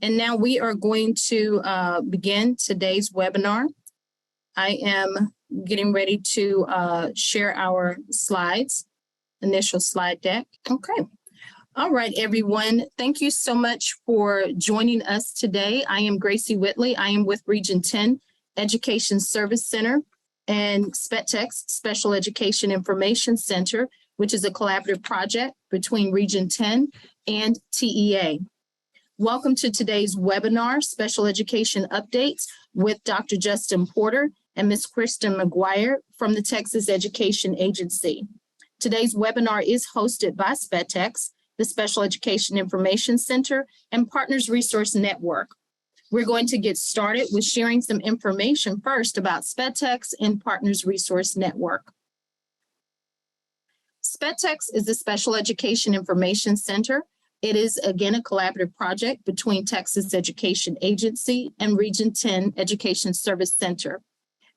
And now we are going to begin today's webinar. I am getting ready to share our slides, initial slide deck. Okay. All right, everyone. Thank you so much for joining us today. I am Gracie Whitley. I am with Region 10 Education Service Center and SPETEX, Special Education Information Center, which is a collaborative project between Region 10 and TEA. Welcome to today's webinar, Special Education Updates with Dr. Justin Porter and Ms. Kristin McGuire from the Texas Education Agency. Today's webinar is hosted by SPETEX, the Special Education Information Center, and Partners Resource Network. We're going to get started with sharing some information first about SPETEX and Partners Resource Network. SPETEX is the Special Education Information Center. It is, again, a collaborative project between Texas Education Agency and Region 10 Education Service Center.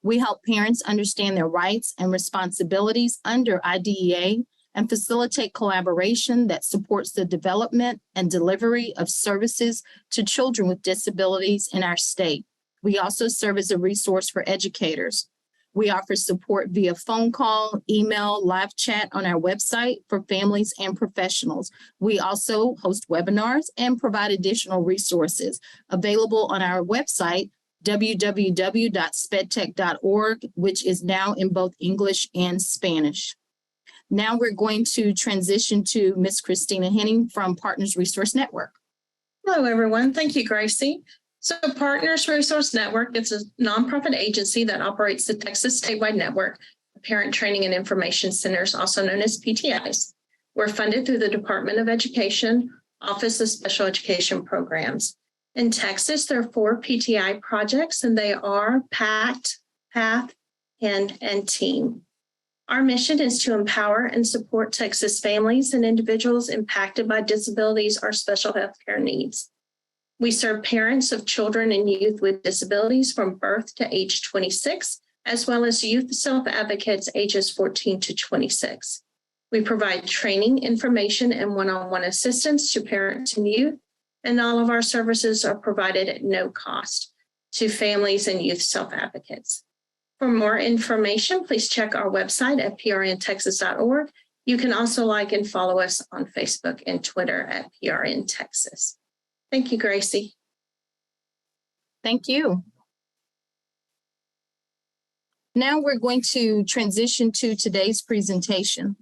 We help parents understand their rights and responsibilities under IDEA and facilitate collaboration that supports the development and delivery of services to children with disabilities in our state. We also serve as a resource for educators. We offer support via phone call, email, live chat on our website for families and professionals. We also host webinars and provide additional resources available on our website, www.spedtech.org, which is now in both English and Spanish. Now we're going to transition to Ms. Christina Henning from Partners Resource Network. Hello, everyone. Thank you, Gracie. So Partners Resource Network is a nonprofit agency that operates the Texas statewide network of parent training and information centers, also known as PTIs. We're funded through the Department of Education, Office of Special Education Programs. In Texas, there are 4 PTI projects, and they are PACT, PATH, and TEAM. Our mission is to empower and support Texas families and individuals impacted by disabilities or special health care needs. We serve parents of children and youth with disabilities from birth to age 26, as well as youth self-advocates ages 14 to 26. We provide training, information, and one-on-one assistance to parents and youth, and all of our services are provided at no cost to families and youth self-advocates. For more information, please check our website at prntexas.org. You can also like and follow us on Facebook and Twitter at prntexas. Thank you, Gracie. Thank you. Now we're going to transition to today's presentation.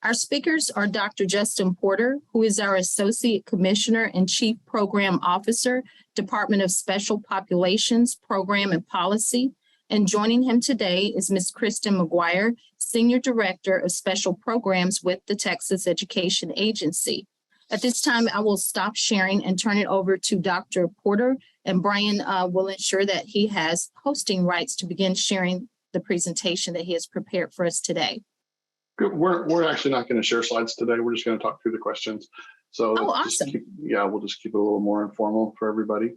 Our speakers are Dr. Justin Porter, who is our Associate Commissioner and Chief Program Officer, Department of Special Populations, Program and Policy. And joining him today is Ms. Kristin McGuire, Senior Director of Special Programs with the Texas Education Agency. At this time, I will stop sharing and turn it over to Dr. Porter, and Brian will ensure that he has hosting rights to begin sharing the presentation that he has prepared for us today. Good. We're actually not going to share slides today. We're just going to talk through the questions. So awesome. We'll just keep it a little more informal for everybody.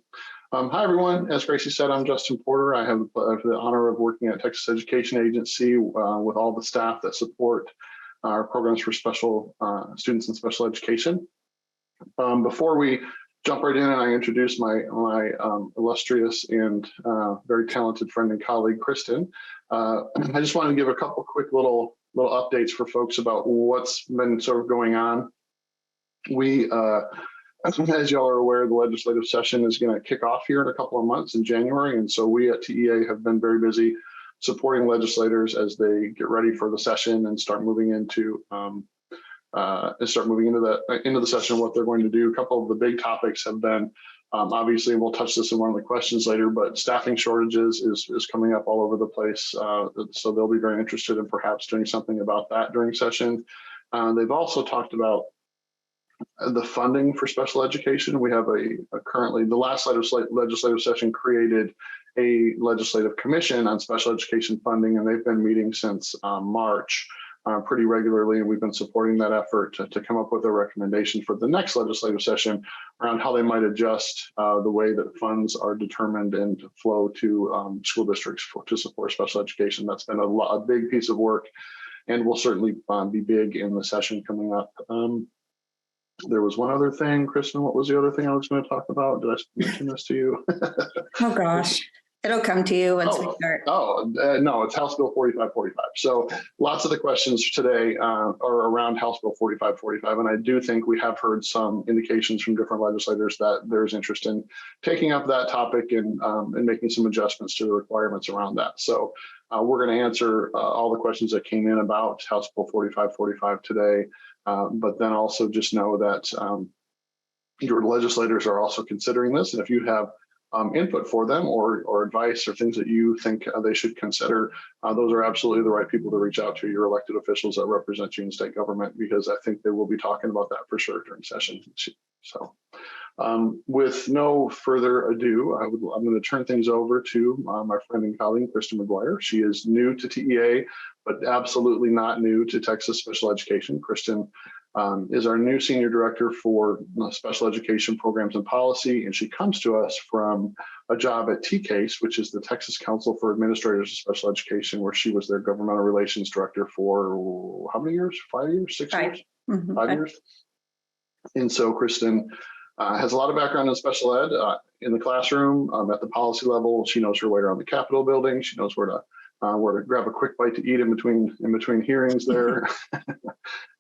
Hi, everyone. As Gracie said, I'm Justin Porter. I have the honor of working at Texas Education Agency with all the staff that support our programs for special students in special education. Before we jump right in and I introduce my illustrious and very talented friend and colleague, Kristin, I just want to give a couple quick little updates for folks about what's been sort of going on. We, as y'all are aware, the legislative session is going to kick off here in a couple of months in January. And so we at TEA have been very busy supporting legislators as they get ready for the session and start moving into the session, what they're going to do. A couple of the big topics have been, obviously, we'll touch this in one of the questions later, but staffing shortages is coming up all over the place. So they'll be very interested in perhaps doing something about that during session. They've also talked about the funding for special education. We have currently, the last legislative session created a legislative commission on special education funding, and they've been meeting since March. Pretty regularly, and we've been supporting that effort to come up with a recommendation for the next legislative session around how they might adjust the way that funds are determined and flow to school districts to support special education. That's been a big piece of work and will certainly be big in the session coming up. There was one other thing, Kristen. What was the other thing I was going to talk about? Did I mention this to you? Oh gosh, it'll come to you once we start. No, it's House Bill 4545. So lots of the questions today are around House Bill 4545. And I do think we have heard some indications from different legislators that there's interest in taking up that topic and making some adjustments to the requirements around that. So we're going to answer all the questions that came in about House Bill 4545 today. But then also just know that your legislators are also considering this. And if you have input for them or advice or things that you think they should consider, those are absolutely the right people to reach out to, your elected officials that represent you in state government, because I think they will be talking about that for sure during session. So with no further ado, I'm going to turn things over to my friend and colleague, Kristin McGuire. She is new to TEA, but absolutely not new to Texas special education. Kristin is our new Senior Director for Special Education Programs and Policy, and she comes to us from a job at TCASE, which is the Texas Council for Administrators of Special Education, where she was their Governmental Relations Director for how many years? 5 years? 6 years? Mm-hmm. 5 years? And so Kristin has a lot of background in special ed in the classroom, at the policy level. She knows her way around the Capitol building. She knows where to grab a quick bite to eat in between hearings there.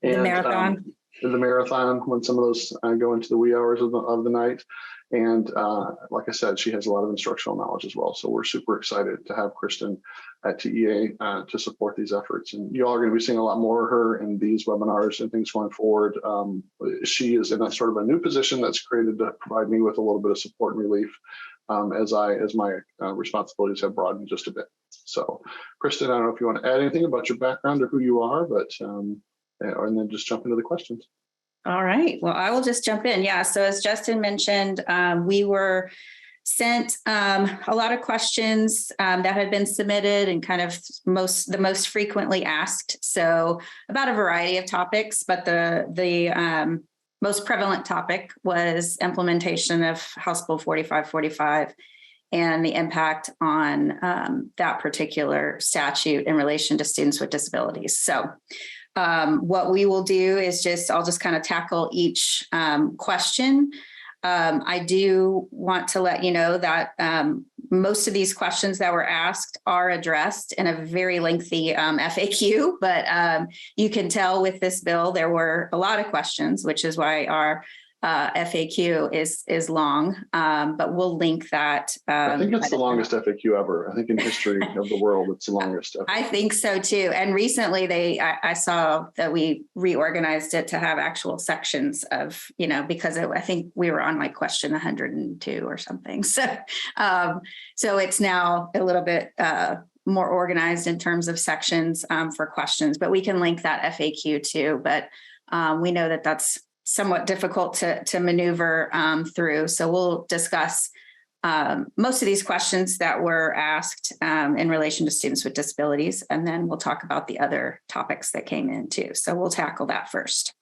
And, the marathon. The marathon, when some of those go into the wee hours of the night. And like I said, she has a lot of instructional knowledge as well. So we're super excited to have Kristin at TEA to support these efforts. And you all are going to be seeing a lot more of her in these webinars and things going forward. She is in a sort of a new position that's created to provide me with a little bit of support and relief as my responsibilities have broadened just a bit. So Kristin, I don't know if you want to add anything about your background or who you are, but and then just jump into the questions. All right. Well, I will just jump in. Yeah. So as Justin mentioned, we were sent a lot of questions that had been submitted and kind of the most frequently asked. So about a variety of topics, but the most prevalent topic was implementation of House Bill 4545 and the impact on that particular statute in relation to students with disabilities. So what we will do is I'll just kind of tackle each question. I do want to let you know that most of these questions that were asked are addressed in a very lengthy FAQ, but you can tell with this bill, there were a lot of questions, which is why our FAQ is long, but we'll link that. I think it's the longest FAQ ever. I think in history of the world, it's the longest. I think so too. And recently I saw that we reorganized it to have actual sections of, because I think we were on like question 102 or something. So, so it's now a little bit more organized in terms of sections for questions, but we can link that FAQ too. But we know that that's somewhat difficult to maneuver through. So we'll discuss most of these questions that were asked in relation to students with disabilities, and then we'll talk about the other topics that came in too. So we'll tackle that first.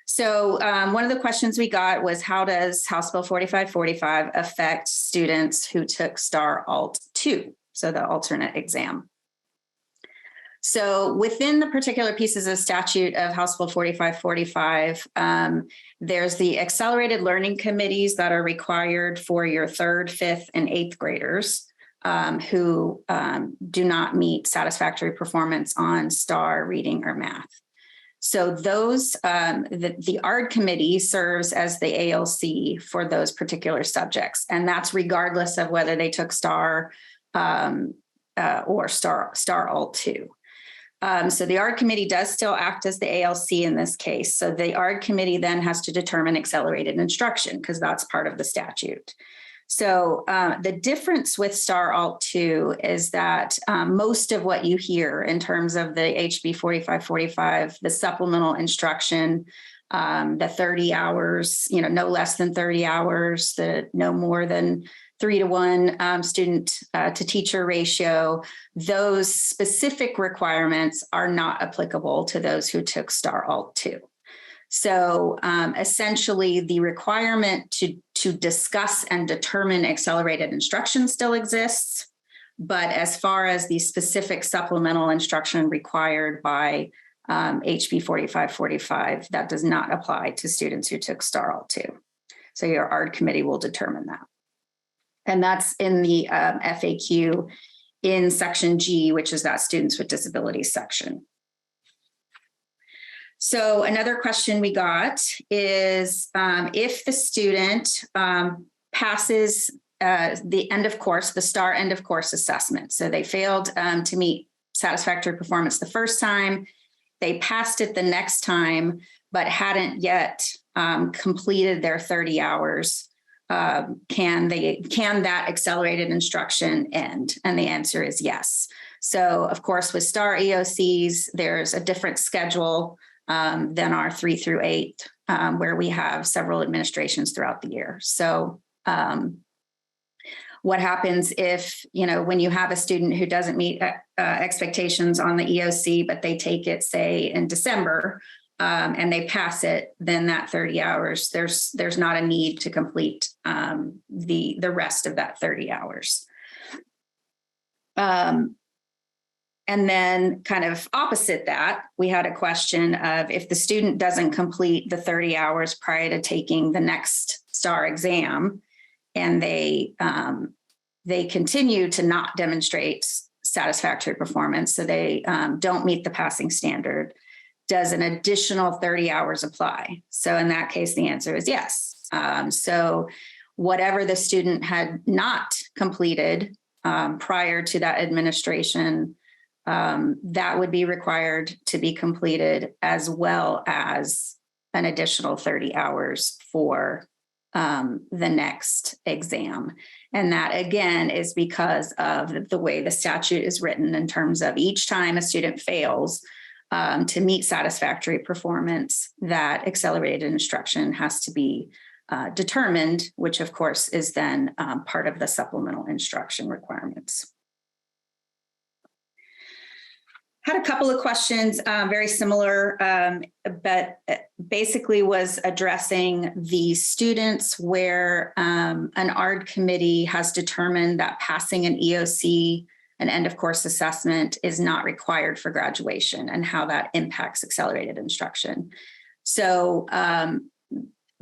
So one of the questions we got was, how does House Bill 4545 affect students who took STAR Alt 2, so the alternate exam? So within the particular pieces of statute of House Bill 4545, there's the accelerated learning committees that are required for your 3rd, 5th, and 8th graders who do not meet satisfactory performance on STAR, reading, or math. So those, the ARD committee serves as the ALC for those particular subjects, and that's regardless of whether they took STAR or STAR Alt 2. So the ARD committee does still act as the ALC in this case. So the ARD committee then has to determine accelerated instruction because that's part of the statute. So the difference with STAR Alt 2 is that most of what you hear in terms of the HB 4545, the supplemental instruction, the 30 hours, no less than 30 hours, the no more than 3-to-1 student to teacher ratio, those specific requirements are not applicable to those who took STAR Alt 2. So essentially the requirement to discuss and determine accelerated instruction still exists, but as far as the specific supplemental instruction required by HB 4545, that does not apply to students who took STAR All 2. So your ARD committee will determine that. And that's in the FAQ in section G, which is that students with disabilities section. So another question we got is if the student passes the end of course, the STAR end of course assessment. So they failed to meet satisfactory performance the first time, they passed it the next time, but hadn't yet completed their 30 hours. Can that accelerated instruction end? And the answer is yes. So of course, with STAR EOCs, there's a different schedule than our 3 through 8, where we have several administrations throughout the year. So what happens if, when you have a student who doesn't meet expectations on the EOC, but they take it, say, in December, and they pass it, then that 30 hours, there's not a need to complete the rest of that 30 hours. And then kind of opposite that, we had a question of if the student doesn't complete the 30 hours prior to taking the next STAR exam, and they continue to not demonstrate satisfactory performance, so they don't meet the passing standard, does an additional 30 hours apply? So in that case, the answer is yes. So whatever the student had not completed prior to that administration, that would be required to be completed, as well as an additional 30 hours for the next exam. And that, again, is because of the way the statute is written in terms of each time a student fails to meet satisfactory performance, that accelerated instruction has to be determined, which of course is then part of the supplemental instruction requirements. Had a couple of questions, very similar, but basically was addressing the students where an ARD committee has determined that passing an EOC, an end of course assessment, is not required for graduation, and how that impacts accelerated instruction. So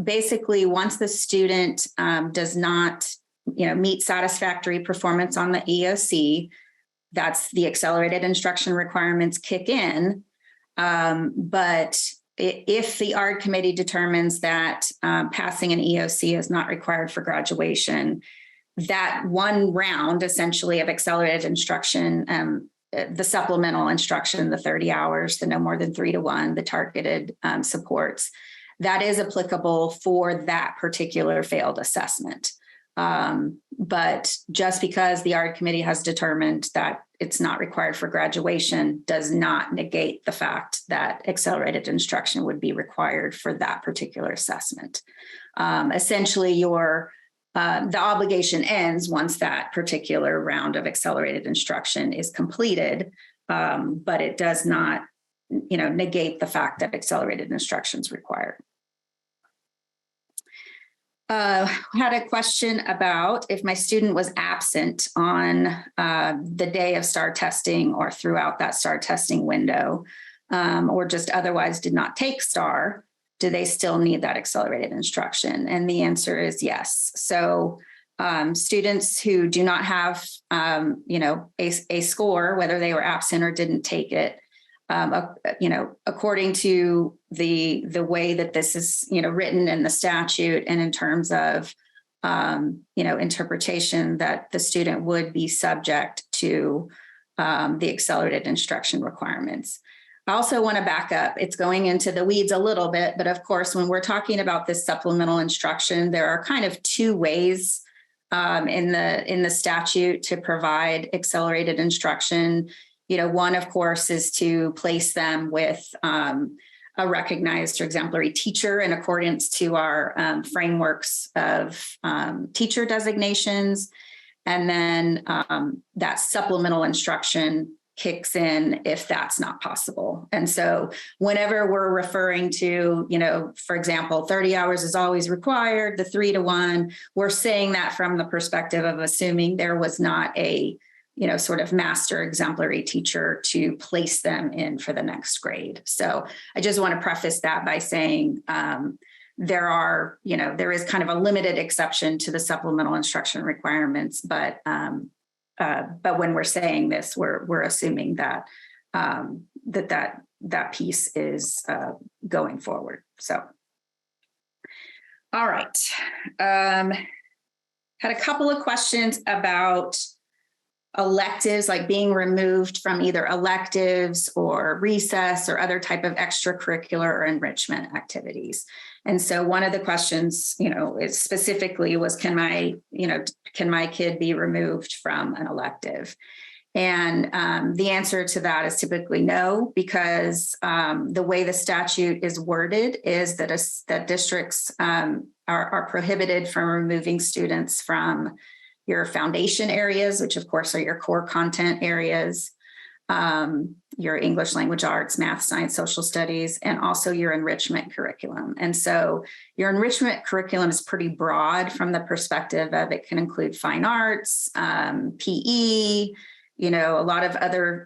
basically, once the student does not meet satisfactory performance on the EOC, that's the accelerated instruction requirements kick in. But if the ARD committee determines that passing an EOC is not required for graduation, that one round essentially of accelerated instruction, the supplemental instruction, the 30 hours, the no more than 3 to 1, the targeted supports, that is applicable for that particular failed assessment. But just because the ARD committee has determined that it's not required for graduation does not negate the fact that accelerated instruction would be required for that particular assessment. Essentially, the obligation ends once that particular round of accelerated instruction is completed, but it does not, negate the fact that accelerated instruction is required. Had a question about if my student was absent on the day of STAR testing or throughout that STAR testing window, or just otherwise did not take STAR, do they still need that accelerated instruction? And the answer is yes. So students who do not have, a score, whether they were absent or didn't take it, according to the way that this is, written in the statute, and in terms of, interpretation, that the student would be subject to the accelerated instruction requirements. I also want to back up. It's going into the weeds a little bit, but of course, when we're talking about this supplemental instruction, there are kind of two ways in the statute to provide accelerated instruction. One, of course, is to place them with a recognized or exemplary teacher in accordance to our frameworks of teacher designations. And then that supplemental instruction kicks in if that's not possible. And so whenever we're referring to, for example, 30 hours is always required, the 3 to 1, we're saying that from the perspective of assuming there was not a sort of master exemplary teacher to place them in for the next grade. So I just want to preface that by saying there is kind of a limited exception to the supplemental instruction requirements, but when we're saying this, we're assuming that that piece is going forward. So, all right. Had a couple of questions about electives, like being removed from either electives or recess or other type of extracurricular or enrichment activities. And so one of the questions, is specifically was, can my kid be removed from an elective? And the answer to that is typically no, because the way the statute is worded is that districts are prohibited from removing students from your foundation areas, which of course are your core content areas, your English language arts, math, science, social studies, and also your enrichment curriculum. And so your enrichment curriculum is pretty broad from the perspective of it can include fine arts, PE, a lot of other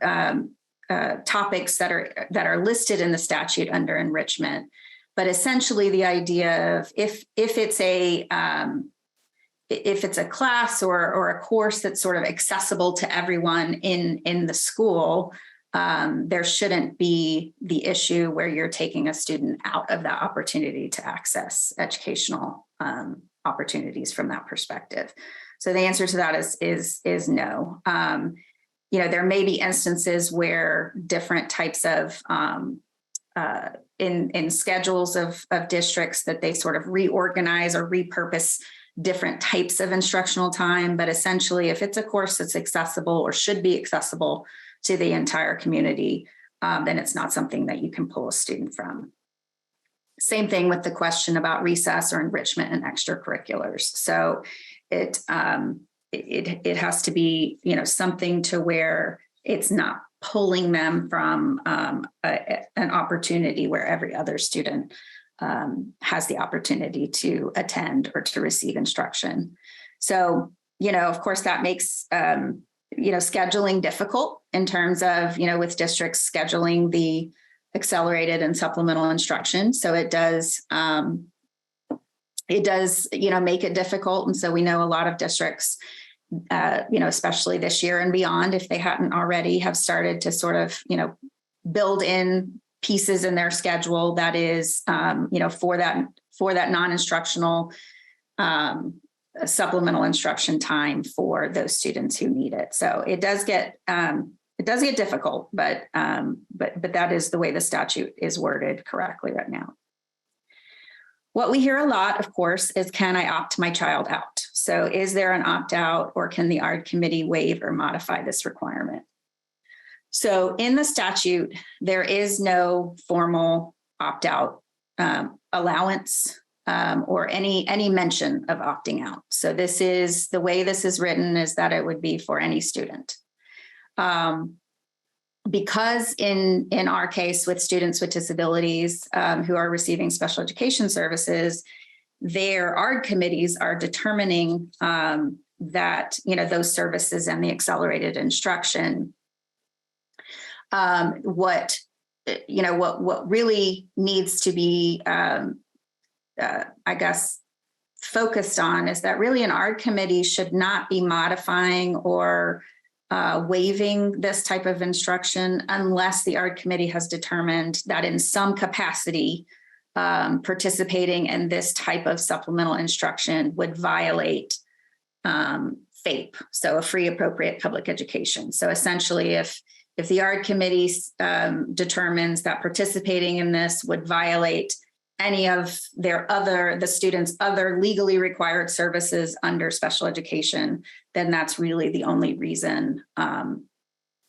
topics that are listed in the statute under enrichment. But essentially the idea of if it's a class or a course that's sort of accessible to everyone in the school, there shouldn't be the issue where you're taking a student out of that opportunity to access educational opportunities from that perspective. So the answer to that is no. There may be instances where different types of in schedules of districts that they sort of reorganize or repurpose different types of instructional time. But essentially, if it's a course that's accessible or should be accessible to the entire community, then it's not something that you can pull a student from. Same thing with the question about recess or enrichment and extracurriculars. So it has to be, something to where it's not pulling them from an opportunity where every other student has the opportunity to attend or to receive instruction. So, of course, that makes, scheduling difficult in terms of, with districts scheduling the accelerated and supplemental instruction. So it does, make it difficult. And so we know a lot of districts, especially this year and beyond, if they hadn't already, have started to sort of, build in pieces in their schedule that is, for that non-instructional supplemental instruction time for those students who need it. So it does get difficult, but that is the way the statute is worded correctly right now. What we hear a lot, of course, is, can I opt my child out? So is there an opt-out, or can the ARD committee waive or modify this requirement? So in the statute, there is no formal opt-out allowance or any mention of opting out. So this is the way this is written, is that it would be for any student. Because in our case with students with disabilities who are receiving special education services, their ARD committees are determining that, those services and the accelerated instruction, what really needs to be, focused on is that really an ARD committee should not be modifying or waiving this type of instruction unless the ARD committee has determined that in some capacity, participating in this type of supplemental instruction would violate FAPE, so a free appropriate public education. So essentially, if the ARD committee determines that participating in this would violate any of the students' other legally required services under special education, then that's really the only reason how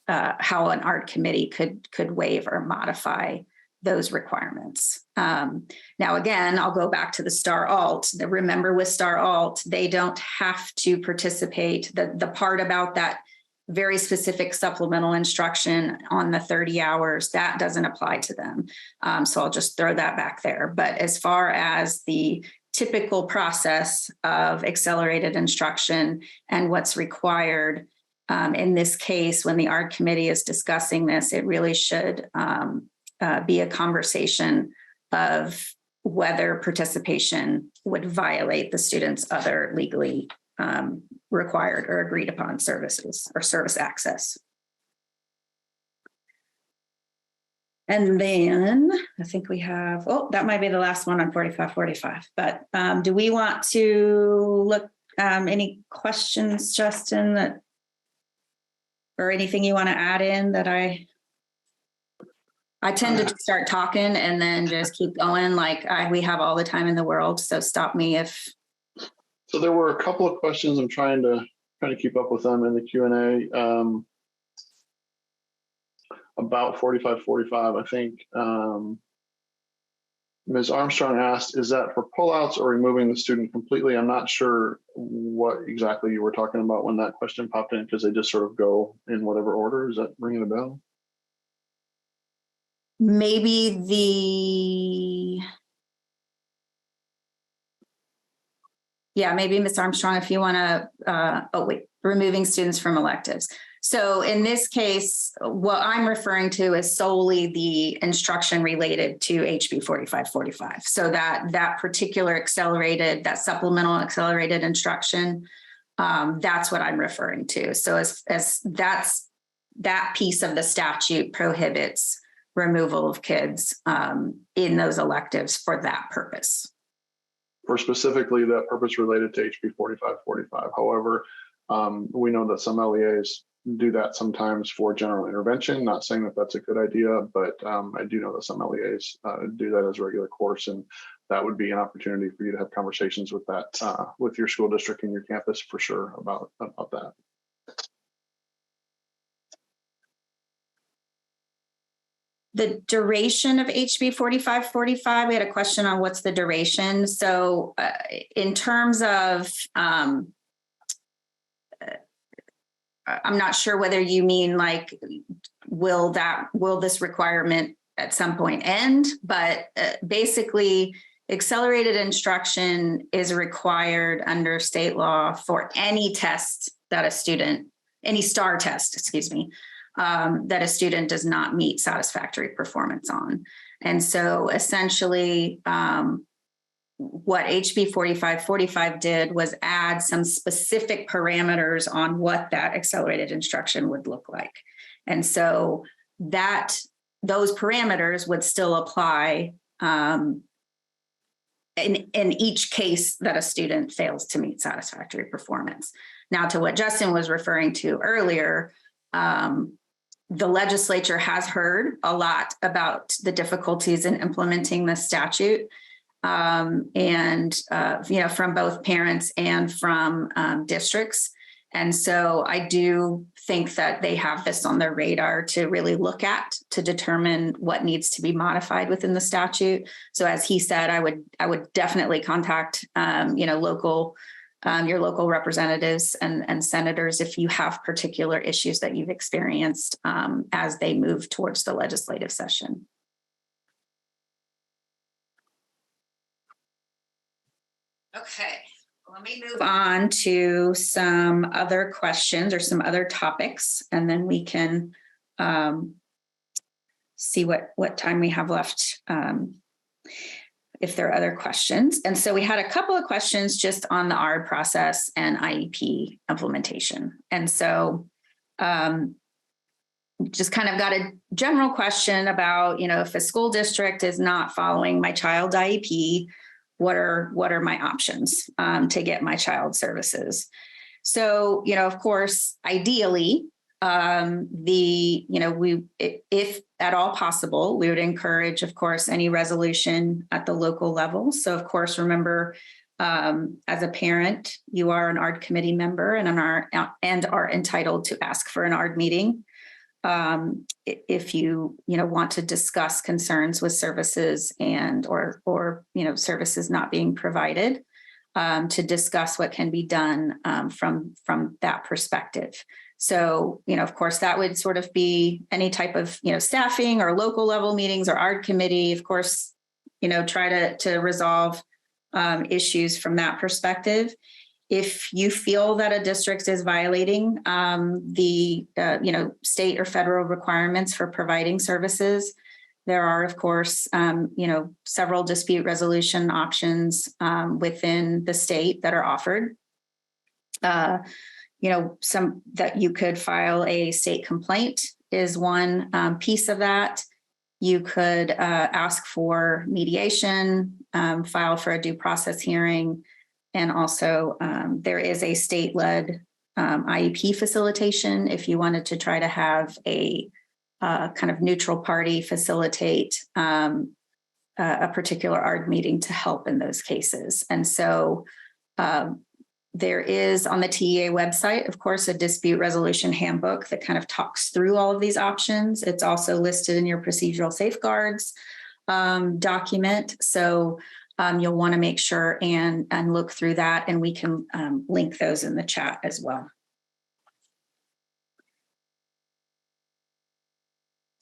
an ARD committee could waive or modify those requirements. Now, again, I'll go back to the STAR Alt. Remember, with STAR Alt, they don't have to participate. The part about that very specific supplemental instruction on the 30 hours, that doesn't apply to them. So I'll just throw that back there. But as far as the typical process of accelerated instruction and what's required, in this case, when the ARD committee is discussing this, it really should be a conversation of whether participation would violate the student's other legally required or agreed upon services or service access. And then I think we have, that might be the last one on 4545, but do we want to look, any questions, Justin, that, or anything you want to add in that I tend to just start talking and then just keep going like we have all the time in the world. So stop me if. So there were a couple of questions. I'm trying to keep up with them in the Q&A about 4545. I think Ms. Armstrong asked, is that for pullouts or removing the student completely? I'm not sure what exactly you were talking about when that question popped in, because they just sort of go in whatever order. Is that ringing a bell? Maybe maybe Ms. Armstrong, if you want to, removing students from electives. So in this case, what I'm referring to is solely the instruction related to HB 4545. So that particular accelerated, that supplemental accelerated instruction, that's what I'm referring to. So as that piece of the statute prohibits removal of kids in those electives for that purpose. For specifically that purpose related to HB 4545. However, we know that some LEAs do that sometimes for general intervention. Not saying that that's a good idea, but I do know that some LEAs do that as a regular course, and that would be an opportunity for you to have conversations with that with your school district and your campus for sure about that. The duration of HB 4545, we had a question on what's the duration. So in terms of, I'm not sure whether you mean like, will this requirement at some point end? But basically, accelerated instruction is required under state law for any test that a student, any STAR test, that a student does not meet satisfactory performance on. And so essentially, what HB 4545 did was add some specific parameters on what that accelerated instruction would look like. And so those parameters would still apply in each case that a student fails to meet satisfactory performance. Now, to what Justin was referring to earlier, the legislature has heard a lot about the difficulties in implementing the statute, and from both parents and from districts. And so I do think that they have this on their radar to really look at, to determine what needs to be modified within the statute. So as he said, I would definitely contact your local representatives and senators if you have particular issues that you've experienced as they move towards the legislative session. Okay, let me move on to some other questions or some other topics, and then we can see what time we have left if there are other questions. And so we had a couple of questions just on the ARD process and IEP implementation. And so just kind of got a general question about, if a school district is not following my child's IEP, what are my options to get my child services? So, of course, ideally, if at all possible, we would encourage, of course, any resolution at the local level. So, of course, remember, as a parent, you are an ARD committee member and are entitled to ask for an ARD meeting. If you want to discuss concerns with services or services not being provided, to discuss what can be done from that perspective. So, of course, that would sort of be any type of staffing or local level meetings or ARD committee. Of course, try to resolve issues from that perspective. If you feel that a district is violating the state or federal requirements for providing services, there are, of course, several dispute resolution options within the state that are offered. Some that you could file a state complaint is one piece of that. You could ask for mediation, file for a due process hearing, and also there is a state-led IEP facilitation if you wanted to try to have a kind of neutral party facilitate a particular ARD meeting to help in those cases. And so there is on the TEA website, of course, a dispute resolution handbook that kind of talks through all of these options. It's also listed in your procedural safeguards document. So you'll want to make sure and look through that, and we can link those in the chat as well.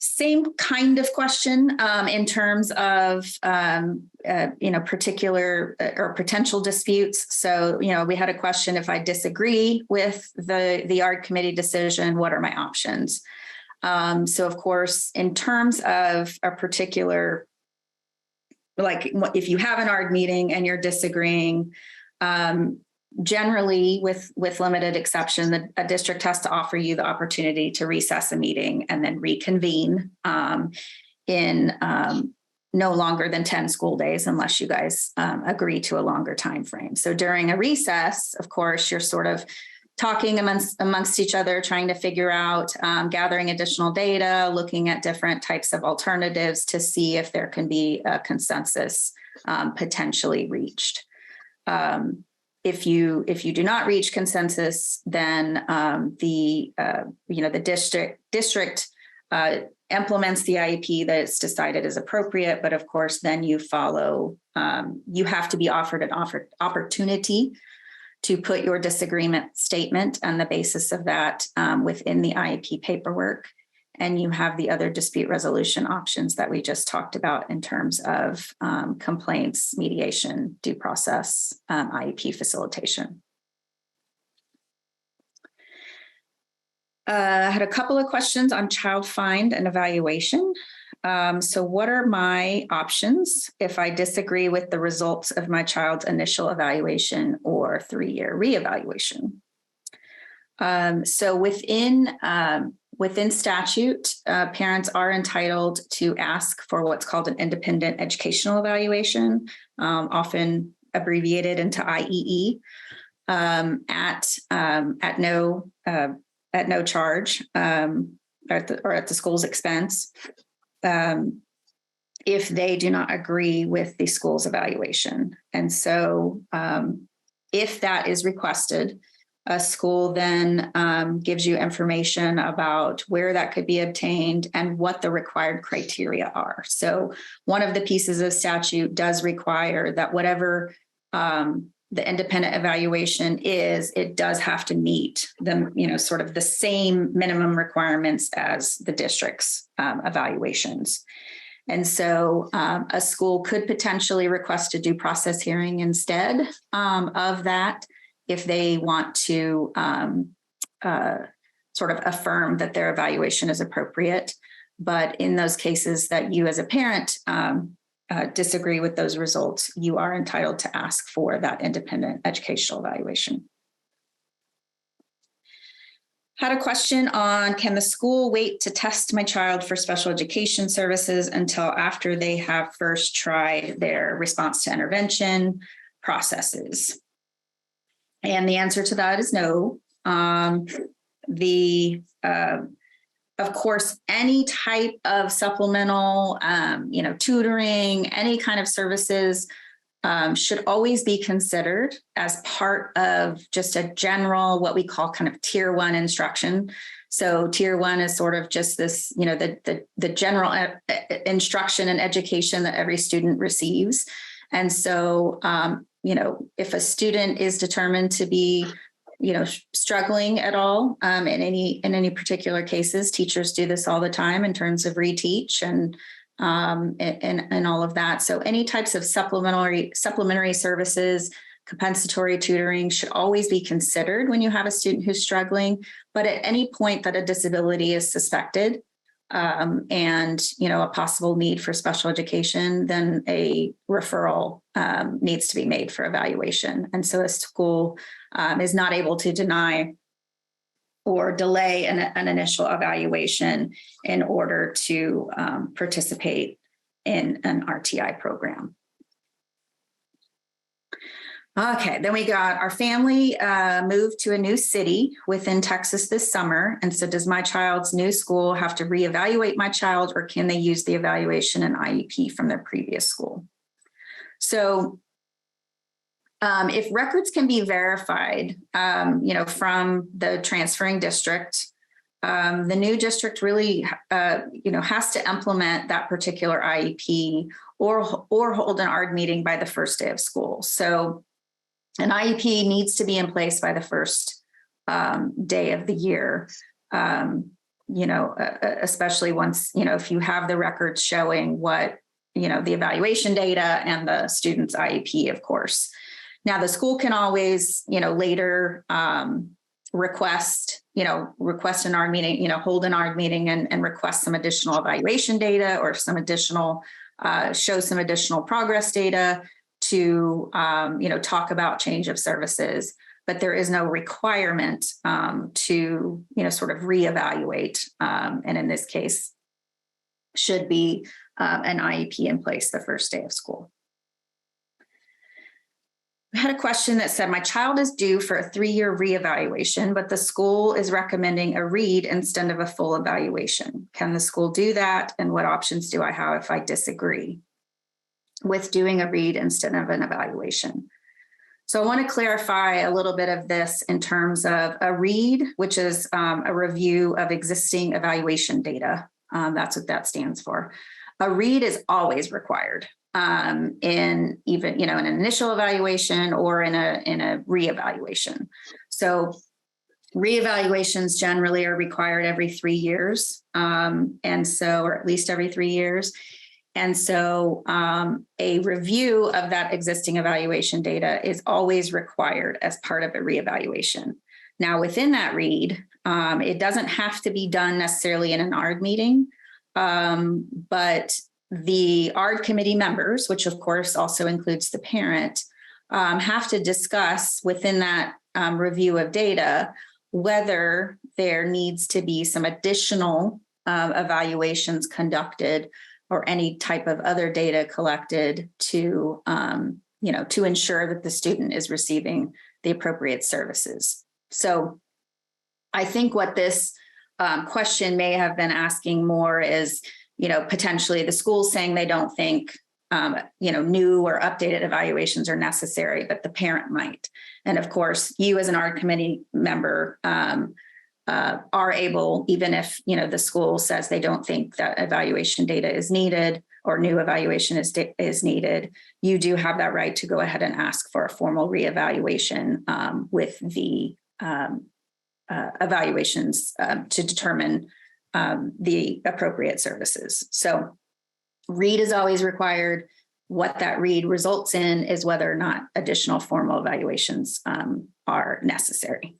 Same kind of question in terms of, particular or potential disputes. So, we had a question, if I disagree with the ARD committee decision, what are my options? So, of course, in terms of a particular, like if you have an ARD meeting and you're disagreeing, generally, with limited exception, a district has to offer you the opportunity to recess a meeting and then reconvene in no longer than 10 school days, unless you guys agree to a longer time frame. So during a recess, of course, you're sort of talking amongst each other, trying to figure out, gathering additional data, looking at different types of alternatives to see if there can be a consensus potentially reached. If you do not reach consensus, then the district implements the IEP that it's decided is appropriate. But of course, then you follow. You have to be offered an opportunity to put your disagreement statement on the basis of that within the IEP paperwork. And you have the other dispute resolution options that we just talked about in terms of complaints, mediation, due process, IEP facilitation. I had a couple of questions on child find and evaluation. So what are my options if I disagree with the results of my child's initial evaluation or 3-year reevaluation? So within statute, parents are entitled to ask for what's called an independent educational evaluation, often abbreviated into IEE, at no charge or at the school's expense, if they do not agree with the school's evaluation. And so, if that is requested, a school then gives you information about where that could be obtained and what the required criteria are. So one of the pieces of statute does require that whatever the independent evaluation is, it does have to meet the, sort of the same minimum requirements as the district's evaluations. And so a school could potentially request a due process hearing instead of that, if they want to sort of affirm that their evaluation is appropriate. But in those cases that you as a parent disagree with those results, you are entitled to ask for that independent educational evaluation. Had a question on, can the school wait to test my child for special education services until after they have first tried their response to intervention processes? And the answer to that is no. Of course, any type of supplemental, tutoring, any kind of services should always be considered as part of just a general, what we call kind of tier 1 instruction. So tier 1 is sort of just this, the general instruction and education that every student receives. And so, if a student is determined to be, struggling at all in any particular cases, teachers do this all the time in terms of reteach and all of that. So any types of supplementary services Compensatory tutoring should always be considered when you have a student who's struggling, but at any point that a disability is suspected, and a possible need for special education, then a referral needs to be made for evaluation. And so a school is not able to deny or delay an initial evaluation in order to participate in an RTI program. Okay, then we got our family moved to a new city within Texas this summer. And so does my child's new school have to reevaluate my child, or can they use the evaluation and IEP from their previous school? So if records can be verified, from the transferring district, the new district really, has to implement that particular IEP or hold an ARD meeting by the first day of school. So an IEP needs to be in place by the first day of the year, especially once, if you have the records showing what, the evaluation data and the student's IEP, of course. Now, the school can always, later request an ARD meeting, hold an ARD meeting and request some additional evaluation data or some additional, show some additional progress data to, talk about change of services, but there is no requirement to, sort of reevaluate. And in this case, should be an IEP in place the first day of school. I had a question that said, my child is due for a 3-year reevaluation, but the school is recommending a read instead of a full evaluation. Can the school do that? And what options do I have if I disagree with doing a read instead of an evaluation? So I want to clarify a little bit of this in terms of a read, which is a review of existing evaluation data. That's what that stands for. A read is always required in even, an initial evaluation or in a reevaluation. So reevaluations generally are required every 3 years. Or at least every 3 years. And so a review of that existing evaluation data is always required as part of a reevaluation. Now, within that read, it doesn't have to be done necessarily in an ARD meeting, but the ARD committee members, which of course also includes the parent, have to discuss within that review of data whether there needs to be some additional evaluations conducted or any type of other data collected to, to ensure that the student is receiving the appropriate services. So I think what this question may have been asking more is, potentially the school saying they don't think, new or updated evaluations are necessary, but the parent might. And of course, you as an ARD committee member are able, even if, the school says they don't think that evaluation data is needed or new evaluation is needed, you do have that right to go ahead and ask for a formal reevaluation with the evaluations to determine the appropriate services. So read is always required. What that read results in is whether or not additional formal evaluations are necessary.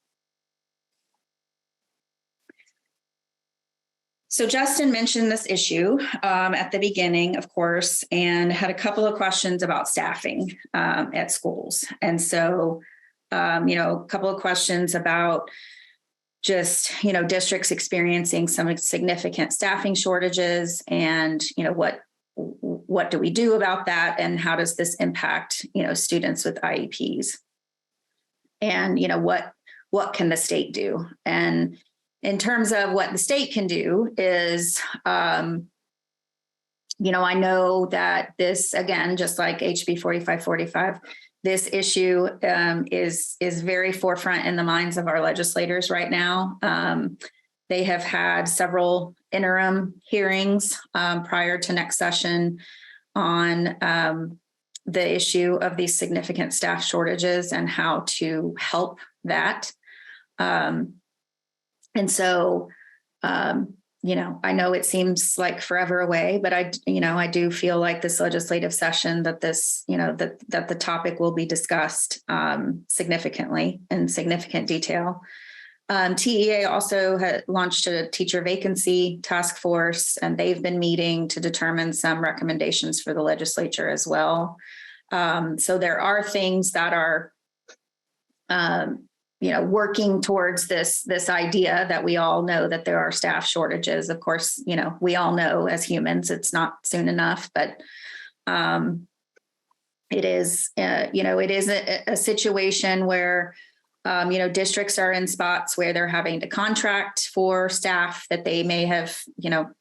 So Justin mentioned this issue at the beginning, of course, and had a couple of questions about staffing at schools. And so, a couple of questions about just, districts experiencing some significant staffing shortages and, what do we do about that? And how does this impact, students with IEPs? And, what can the state do? And in terms of what the state can do is, I know that this, again, just like HB 4545, this issue is very forefront in the minds of our legislators right now. They have had several interim hearings prior to next session on the issue of these significant staff shortages and how to help that. And so, I know it seems like forever away, but I do feel like this legislative session that that the topic will be discussed significantly in significant detail. TEA also had launched a teacher vacancy task force, and they've been meeting to determine some recommendations for the legislature as well. So there are things that are, working towards this idea that we all know that there are staff shortages. Of course, we all know as humans it's not soon enough, but it is, it is a situation where districts are in spots where they're having to contract for staff that they may have,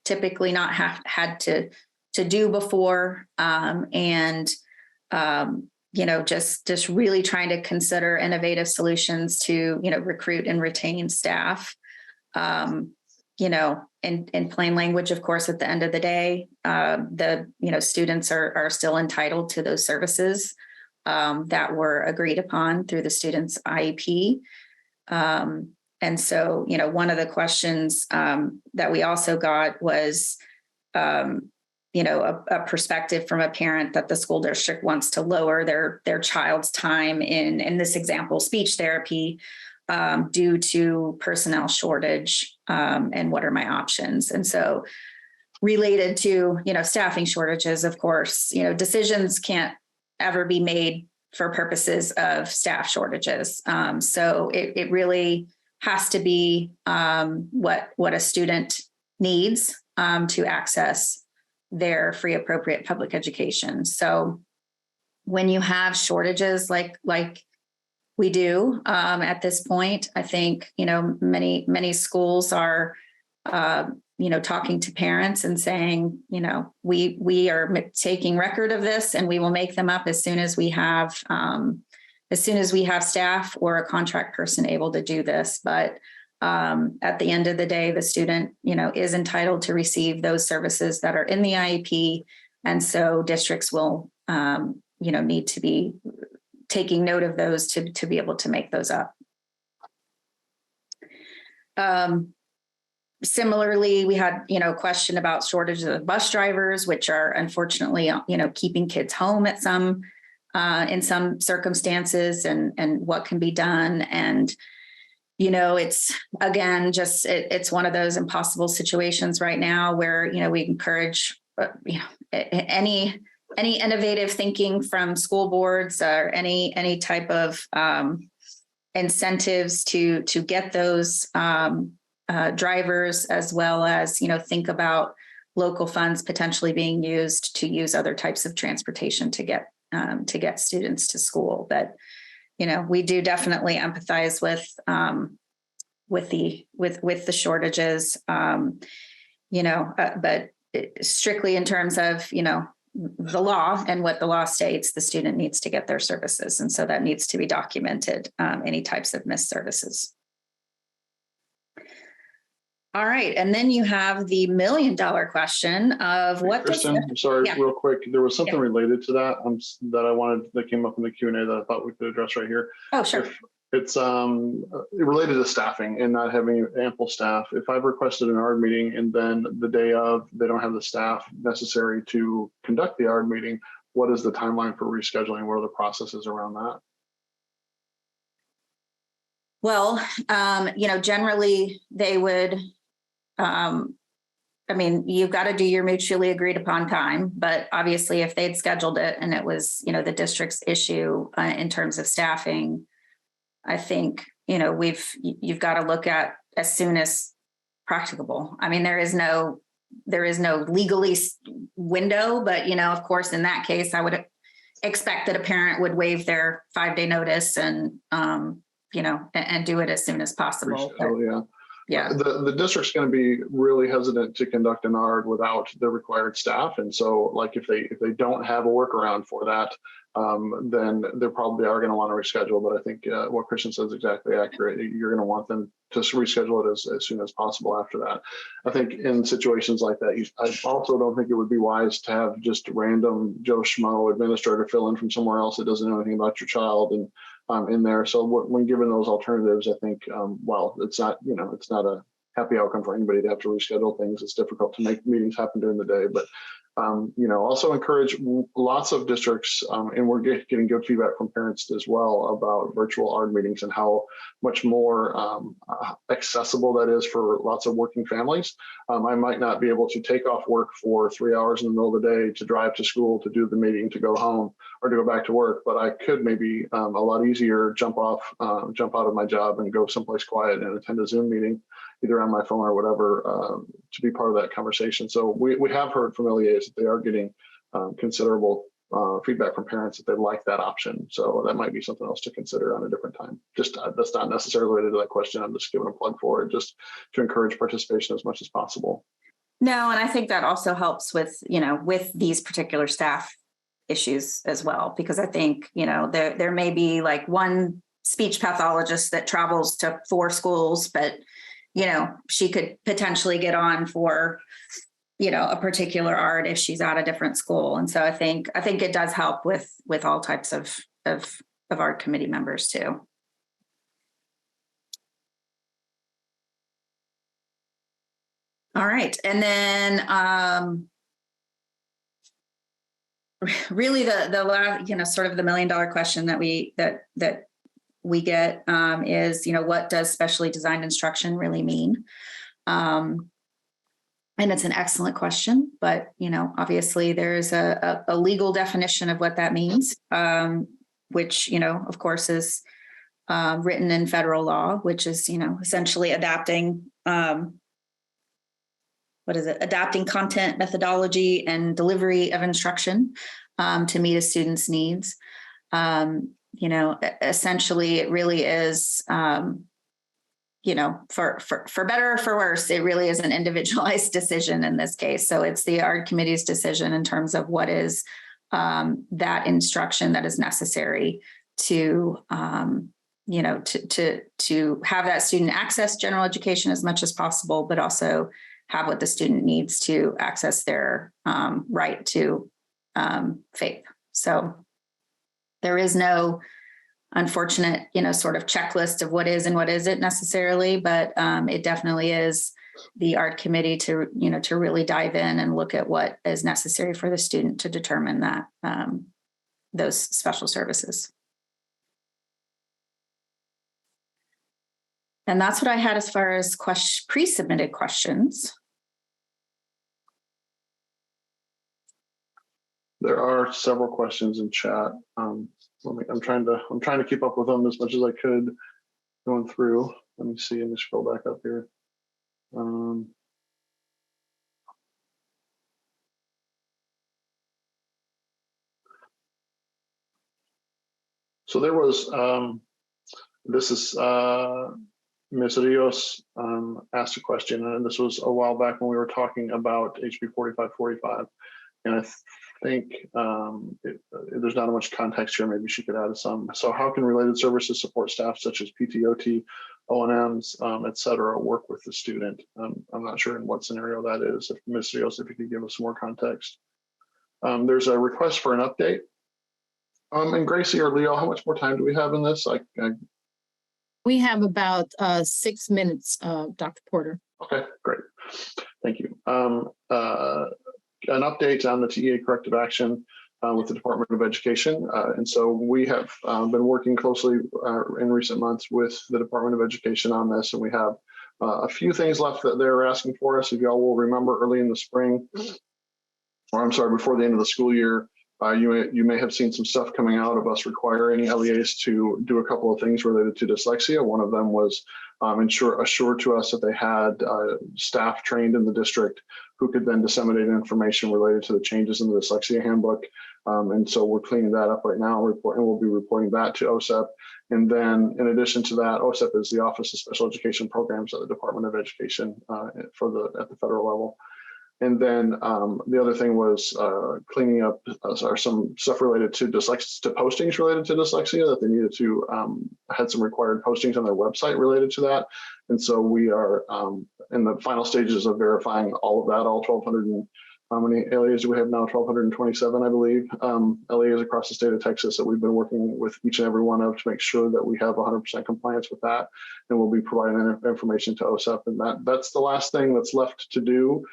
typically not had to do before. Just really trying to consider innovative solutions to, recruit and retain staff. In plain language, of course, at the end of the day, students are still entitled to those services that were agreed upon through the student's IEP. And so, one of the questions that we also got was, a perspective from a parent that the school district wants to lower their child's time in this example, speech therapy, due to personnel shortage, and what are my options? And so related to, staffing shortages, of course, decisions can't ever be made for purposes of staff shortages. So it really has to be what a student needs to access their free appropriate public education. So when you have shortages like we do at this point, I think, many schools are, talking to parents and saying, we are taking record of this and we will make them up as soon as we have staff or a contract person able to do this. But at the end of the day, the student, is entitled to receive those services that are in the IEP. And so districts will, need to be taking note of those to be able to make those up. Similarly, we had, a question about shortages of bus drivers, which are unfortunately, keeping kids home at in some circumstances, and what can be done. And it's, again, it's one of those impossible situations right now where, we encourage, any innovative thinking from school boards or any type of incentives to get those drivers, as well as, think about local funds potentially being used to use other types of transportation to get students to school. But we do definitely empathize with the shortages, but strictly in terms of, the law and what the law states, the student needs to get their services. And so that needs to be documented, any types of missed services. All right. And then you have the $1 million question of what. Kristin, I'm sorry, real quick. There was something related to that that came up in the Q&A that I thought we could address right here. Oh, sure. It's related to staffing and not having ample staff. If I've requested an ARD meeting and then the day of they don't have the staff necessary to conduct the ARD meeting, what is the timeline for rescheduling? What are the processes around that? Well, generally they would, you've got to do your mutually agreed upon time, but obviously if they'd scheduled it and it was, the district's issue in terms of staffing, I think, you've got to look at as soon as practicable. I mean, there is no legally window, but, of course, in that case, I would expect that a parent would waive their 5-day notice and do it as soon as possible. Yeah. The district's going to be really hesitant to conduct an ARD without the required staff. And so like if they don't have a workaround for that, then they probably are going to want to reschedule. But I think what Kristin says is exactly accurate. You're going to want them to reschedule it as soon as possible after that. I think in situations like that, I also don't think it would be wise to have just random Joe Schmo administrator fill in from somewhere else that doesn't know anything about your child and in there. So when given those alternatives, I think, it's not a happy outcome for anybody to have to reschedule things. It's difficult to make meetings happen during the day, but also encourage lots of districts, and we're getting good feedback from parents as well about virtual ARD meetings and how much more accessible that is for lots of working families. I might not be able to take off work for 3 hours in the middle of the day to drive to school, to do the meeting, to go home, or to go back to work, but I could maybe a lot easier jump out of my job and go someplace quiet and attend a Zoom meeting, either on my phone or whatever, to be part of that conversation. So we have heard from LEAs that they are getting considerable feedback from parents that they like that option. So that might be something else to consider on a different time. Just that's not necessarily related to that question. I'm just giving a plug for it, just to encourage participation as much as possible. No, and I think that also helps with, with these particular staff issues as well, because I think, there may be like one speech pathologist that travels to 4 schools, but she could potentially get on for, a particular ARD if she's at a different school. And so I think it does help with all types of ARD committee members too. All right. And then really the last, sort of the $1 million question that we get is, what does specially designed instruction really mean? And it's an excellent question, but, obviously there's a legal definition of what that means, which, of course, is written in federal law, which is, essentially adapting, adapting content, methodology, and delivery of instruction to meet a student's needs. Essentially it really is, for better or for worse, it really is an individualized decision in this case. So it's the ARD committee's decision in terms of what is that instruction that is necessary to, to have that student access general education as much as possible, but also have what the student needs to access their right to faith. So there is no unfortunate, sort of checklist of what is and what isn't necessarily, but it definitely is the ARD committee to, to really dive in and look at what is necessary for the student to determine that those special services. And that's what I had as far as pre-submitted questions. There are several questions in chat. I'm trying to keep up with them as much as I could going through. Let me see. Let me scroll back up here. So there was, this is Ms. Rios asked a question, and this was a while back when we were talking about HB 4545. And I think there's not much context here. Maybe she could add some. So how can related services support staff such as PTOT, O&Ms, et cetera, work with the student? I'm not sure in what scenario that is. If Ms. Rios, if you could give us more context. There's a request for an update. And Gracie or Leo, how much more time do we have in this? We have about 6 minutes, Dr. Porter. Okay, great. Thank you. An update on the TEA corrective action with the Department of Education. And so we have been working closely in recent months with the Department of Education on this. And we have a few things left that they're asking for us. If y'all will remember, early in the spring, or I'm sorry, before the end of the school year, you may have seen some stuff coming out of us requiring LEAs to do a couple of things related to dyslexia. One of them was assure to us that they had staff trained in the district who could then disseminate information related to the changes in the dyslexia handbook. And so we're cleaning that up right now, and we'll be reporting that to OSEP. And then in addition to that, OSEP is the Office of Special Education Programs at the Department of Education at the federal level. And then the other thing was cleaning up some stuff related to postings related to dyslexia that they needed to had some required postings on their website related to that. And so we are in the final stages of verifying all of that, all How many LEAs do we have now? 1,227, I believe. LEAs across the state of Texas that we've been working with each and every one of to make sure that we have 100% compliance with that. And we'll be providing that information to OSEP. And that's the last thing that's left to do.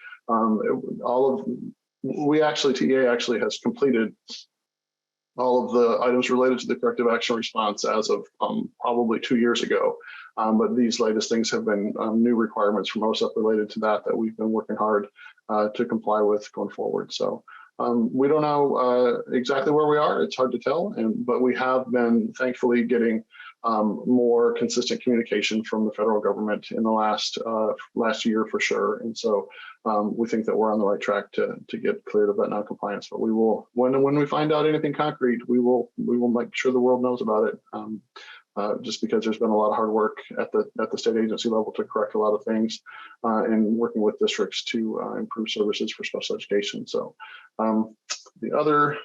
TEA actually has completed all of the items related to the corrective action response as of probably 2 years ago. But these latest things have been new requirements from OSEP related to that we've been working hard to comply with going forward. So we don't know exactly where we are. It's hard to tell, but we have been thankfully getting more consistent communication from the federal government in the last year for sure. And so we think that we're on the right track to get cleared of that non-compliance. But we will, when we find out anything concrete, we will make sure the world knows about it. Just because there's been a lot of hard work at the state agency level to correct a lot of things and working with districts to improve services for special education. So there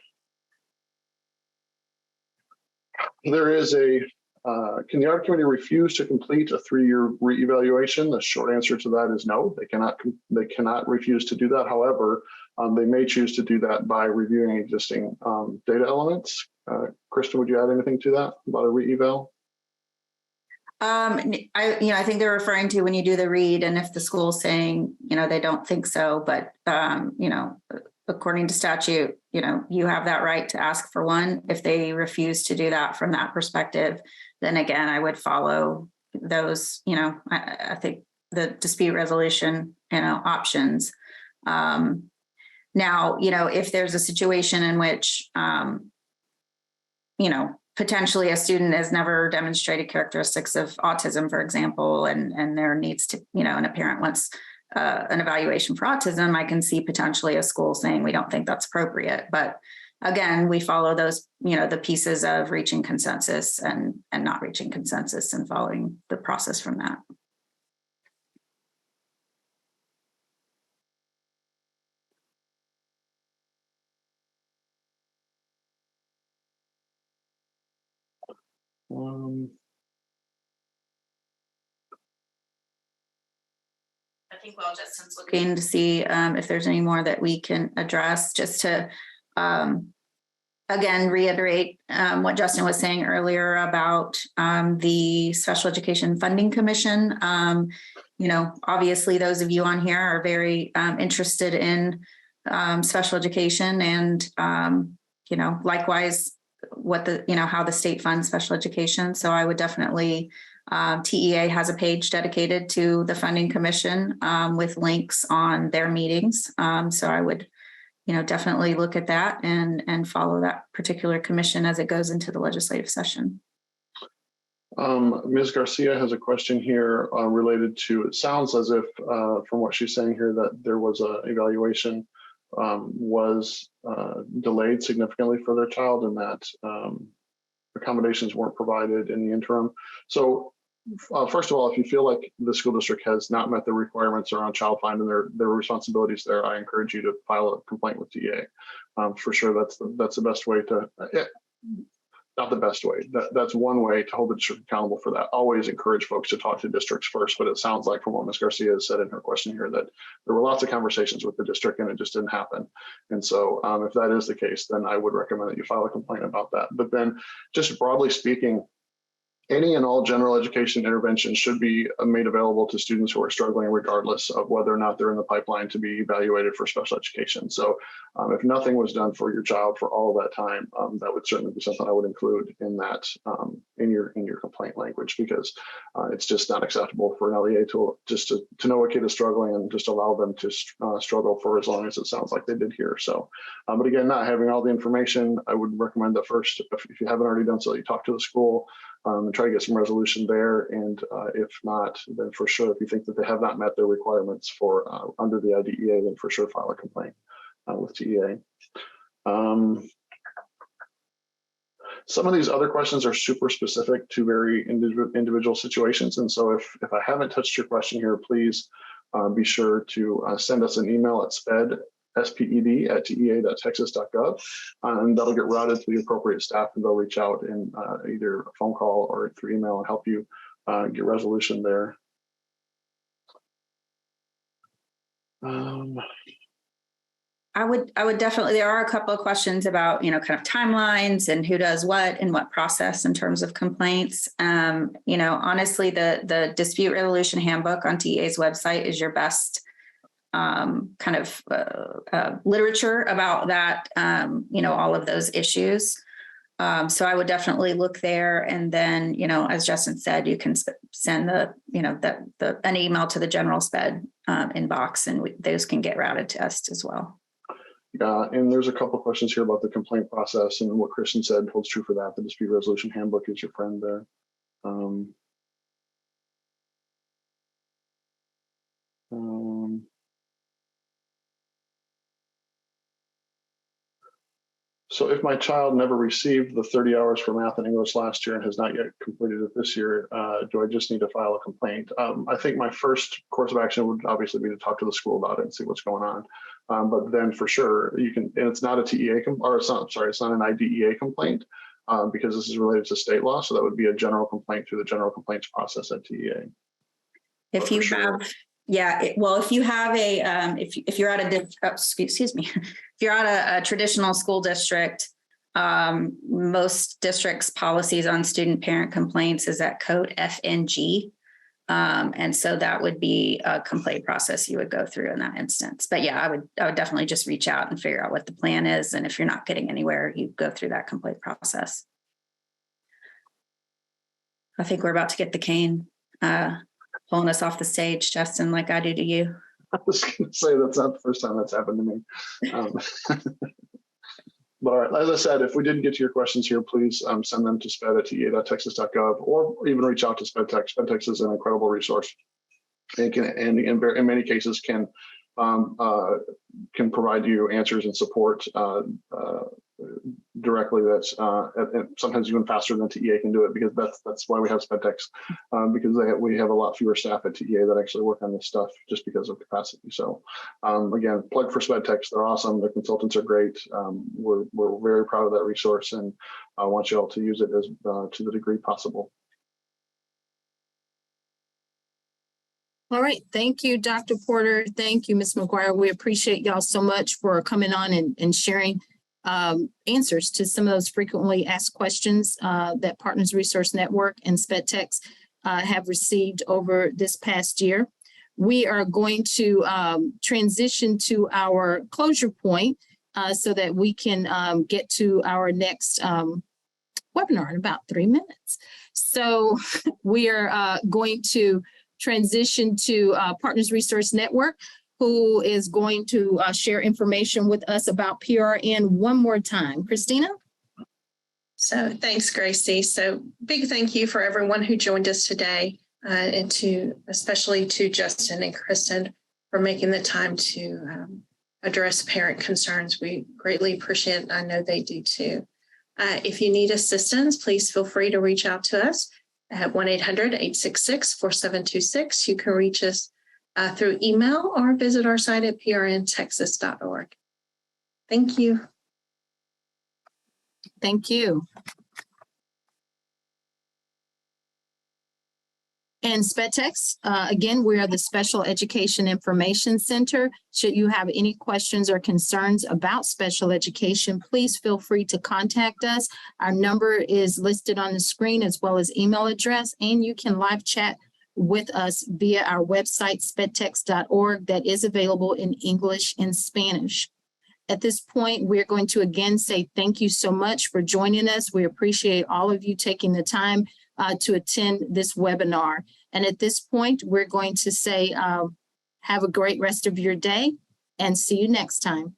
is can the audit committee refuse to complete a 3-year reevaluation? The short answer to that is no, they cannot refuse to do that. However, they may choose to do that by reviewing existing data elements. Kristin, would you add anything to that about a re-eval? I think they're referring to when you do the read, and if the school's saying, they don't think so, but according to statute, you have that right to ask for one. If they refuse to do that from that perspective, then again, I would follow those, I think the dispute resolution, options. Now, if there's a situation in which, potentially a student has never demonstrated characteristics of autism, for example, and there needs to, and a parent wants an evaluation for autism, I can see potentially a school saying, we don't think that's appropriate. But again, we follow those, the pieces of reaching consensus and not reaching consensus and following the process from that. I think while Justin's looking to see if there's any more that we can address, just to again reiterate what Justin was saying earlier about the Special Education Funding Commission. Obviously those of you on here are very interested in special education, and likewise what how the state funds special education. So I would definitely, TEA has a page dedicated to the funding commission with links on their meetings. So I would, definitely look at that and follow that particular commission as it goes into the legislative session. Ms. Garcia has a question here related to, it sounds as if from what she's saying here that there was an evaluation was delayed significantly for their child, and that accommodations weren't provided in the interim. So first of all, if you feel like the school district has not met the requirements around child find and their responsibilities there, I encourage you to file a complaint with DA. For sure, that's the best way to, not the best way. That's one way to hold the district accountable for that. Always encourage folks to talk to districts first, but it sounds like from what Ms. Garcia has said in her question here that there were lots of conversations with the district and it just didn't happen. And so if that is the case, then I would recommend that you file a complaint about that. But then just broadly speaking, any and all general education interventions should be made available to students who are struggling regardless of whether or not they're in the pipeline to be evaluated for special education. So if nothing was done for your child for all of that time, that would certainly be something I would include in that in your complaint language, because it's just not acceptable for an LEA to know a kid is struggling and just allow them to struggle for as long as it sounds like they did here. So, but again, not having all the information, I would recommend that first, if you haven't already done so, you talk to the school and try to get some resolution there. And if not, then for sure, if you think that they have not met their requirements for under the IDEA, then for sure file a complaint with TEA. Some of these other questions are super specific to very individual situations. And so if I haven't touched your question here, please be sure to send us an email at sped@tea.texas.gov, and that'll get routed to the appropriate staff, and they'll reach out in either a phone call or through email and help you get resolution there. I would definitely, there are a couple of questions about, kind of timelines and who does what and what process in terms of complaints. Honestly, the dispute resolution handbook on TEA's website is your best kind of literature about that, all of those issues. So I would definitely look there. And then, as Justin said, you can send an email to the general SPED inbox, and those can get routed to us as well. Yeah, and there's a couple of questions here about the complaint process, and what Kristin said holds true for that. The dispute resolution handbook is your friend there. So if my child never received the 30 hours for math and English last year and has not yet completed it this year, do I just need to file a complaint? I think my first course of action would obviously be to talk to the school about it and see what's going on. But then for sure, you can, and it's not a TEA, it's not an IDEA complaint because this is related to state law. So that would be a general complaint through the general complaints process at TEA. If you have, if you have a, if you're at a, excuse me, if you're at a traditional school district, most districts' policies on student parent complaints is at code FNG. And so that would be a complaint process you would go through in that instance. But yeah, I would definitely just reach out and figure out what the plan is. And if you're not getting anywhere, you go through that complaint process. I think we're about to get the cane pulling us off the stage, Justin, like I do to you. I was going to say that's not the first time that's happened to me. But all right, as I said, if we didn't get to your questions here, please send them to sped@tea.texas.gov or even reach out to SpedTex. SpedTex is an incredible resource. It can, and in many cases can provide you answers and support directly. That's and sometimes even faster than TEA can do it, because that's why we have SpedTex, because we have a lot fewer staff at TEA that actually work on this stuff just because of capacity. So again, plug for SpedTex. They're awesome. Their consultants are great. We're very proud of that resource, and I want you all to use it as to the degree possible. All right. Thank you, Dr. Porter. Thank you, Ms. McGuire. We appreciate y'all so much for coming on and sharing answers to some of those frequently asked questions that Partners Resource Network and SpedTex have received over this past year. We are going to transition to our closure point so that we can get to our next webinar in about 3 minutes. So we are going to transition to Partners Resource Network, who is going to share information with us about PRN one more time. Christina? So thanks, Gracie. So big thank you for everyone who joined us today, and especially to Justin and Kristin for making the time to address parent concerns. We greatly appreciate it. I know they do too. If you need assistance, please feel free to reach out to us at 1-800-866-4726. You can reach us through email or visit our site at prntexas.org. Thank you. Thank you. And SpedTex, again, we are the Special Education Information Center. Should you have any questions or concerns about special education, please feel free to contact us. Our number is listed on the screen, as well as email address, and you can live chat with us via our website, spedtex.org, that is available in English and Spanish. At this point, we're going to again say thank you so much for joining us. We appreciate all of you taking the time to attend this webinar. And at this point, we're going to say have a great rest of your day and see you next time.